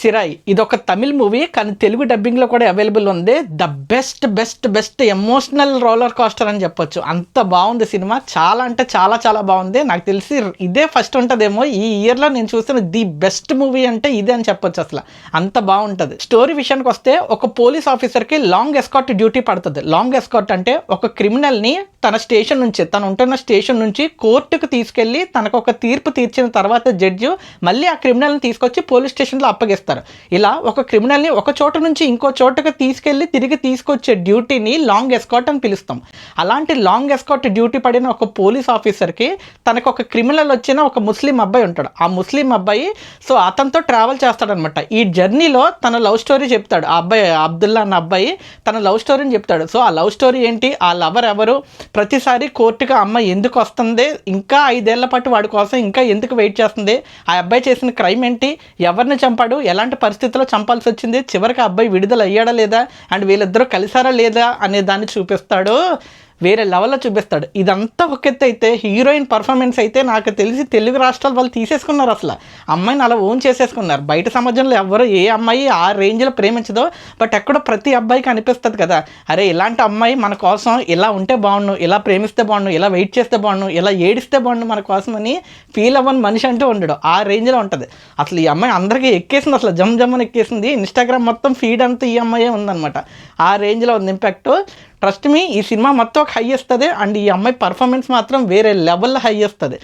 సిరాయి ఇదొక తమిళ్ మూవీ, కానీ తెలుగు డబ్బింగ్లో కూడా అవైలబుల్ ఉంది. The best best best emotional roller coaster అని చెప్పొచ్చు. అంత బాగుంది సినిమా, చాలా అంటే చాలా చాలా బాగుంది. నాకు తెలిసి ఇదే ఫస్ట్ ఉంటుందేమో ఈ ఇయర్లో నేను చూసిన ది బెస్ట్ మూవీ అంటే ఇదే అని చెప్పొచ్చు. అసలు అంత బాగుంటుంది. స్టోరీ విషయానికి వస్తే, ఒక పోలీస్ ఆఫీసర్కి లాంగ్ ఎస్కార్ట్ డ్యూటీ పడుతుంది. లాంగ్ ఎస్కార్ట్ అంటే ఒక క్రిమినల్ని తన స్టేషన్ నుంచి, తను ఉంటున్న స్టేషన్ నుంచి కోర్టుకు తీసుకెళ్ళి తనకు ఒక తీర్పు తీర్చిన తర్వాత జడ్జి మళ్ళీ ఆ క్రిమినల్ని తీసుకొచ్చి పోలీస్ స్టేషన్లో అప్పగిస్తారు. ఇలా ఒక క్రిమినల్ని ఒక చోట నుంచి ఇంకో చోటుకు తీసుకెళ్ళి తిరిగి తీసుకొచ్చే డ్యూటీని లాంగ్ ఎస్కార్ట్ అని పిలుస్తాం. అలాంటి లాంగ్ ఎస్కార్ట్ డ్యూటీ పడిన ఒక పోలీస్ ఆఫీసర్కి తనకు ఒక క్రిమినల్ వచ్చిన ఒక ముస్లిం అబ్బాయి ఉంటాడు. ఆ ముస్లిం అబ్బాయి సో అతనితో ట్రావెల్ చేస్తాడనమాట. ఈ జర్నీలో తన లవ్ స్టోరీ చెప్తాడు. ఆ అబ్బాయి అబ్దుల్లా అన్న అబ్బాయి తన లవ్ స్టోరీని చెప్తాడు. సో ఆ లవ్ స్టోరీ ఏంటి, ఆ లవర్ ఎవరు, ప్రతిసారి కోర్టుగా అమ్మాయి ఎందుకు వస్తుంది, ఇంకా 5 ఏళ్ల పాటు వాడి కోసం ఇంకా ఎందుకు వెయిట్ చేస్తుంది, ఆ అబ్బాయి చేసిన క్రైమ్ ఏంటి, ఎవరిని చంపాడు, ఎలాంటి పరిస్థితుల్లో చంపాల్సి వచ్చింది, చివరికి ఆ అబ్బాయి విడుదల అయ్యాడా లేదా, అండ్ వీళ్ళిద్దరూ కలిసారా లేదా అనే దాన్ని చూపిస్తాడు. వేరే లెవెల్లో చూపిస్తాడు. ఇదంతా ఒక ఎత్తు అయితే, హీరోయిన్ పర్ఫార్మెన్స్ అయితే నాకు తెలిసి తెలుగు రాష్ట్రాలు వాళ్ళు తీసేసుకున్నారు. అసలు అమ్మాయిని అలా ఓన్ చేసేసుకున్నారు. బయట సమాజంలో ఎవరు ఏ అమ్మాయి ఆ రేంజ్లో ప్రేమించదో, బట్ ఎక్కడో ప్రతి అబ్బాయికి అనిపిస్తుంది కదా, అరే ఇలాంటి అమ్మాయి మన కోసం ఇలా ఉంటే బాగుండు, ఇలా ప్రేమిస్తే బాగుండు, ఇలా వెయిట్ చేస్తే బాగుండు, ఇలా ఏడిస్తే బాగుండు మన కోసం అని ఫీల్ అవ్వని మనిషి అంటూ ఉండడు. ఆ రేంజ్లో ఉంటుంది. అసలు ఈ అమ్మాయి అందరికీ ఎక్కేసింది, అసలు జమ్ జమ్మని ఎక్కేసింది. ఇన్స్టాగ్రామ్ మొత్తం ఫీడ్ అంతా ఈ అమ్మాయే ఉందన్నమాట. ఆ రేంజ్లో ఉంది ఇంపాక్ట్. ట్రస్ట్ మీ, ఈ సినిమా మొత్తం ఒక హై వస్తుంది. అండ్ ఈ అమ్మాయి పర్ఫార్మెన్స్ మాత్రం వేరే లెవెల్లో హై వస్తుంది.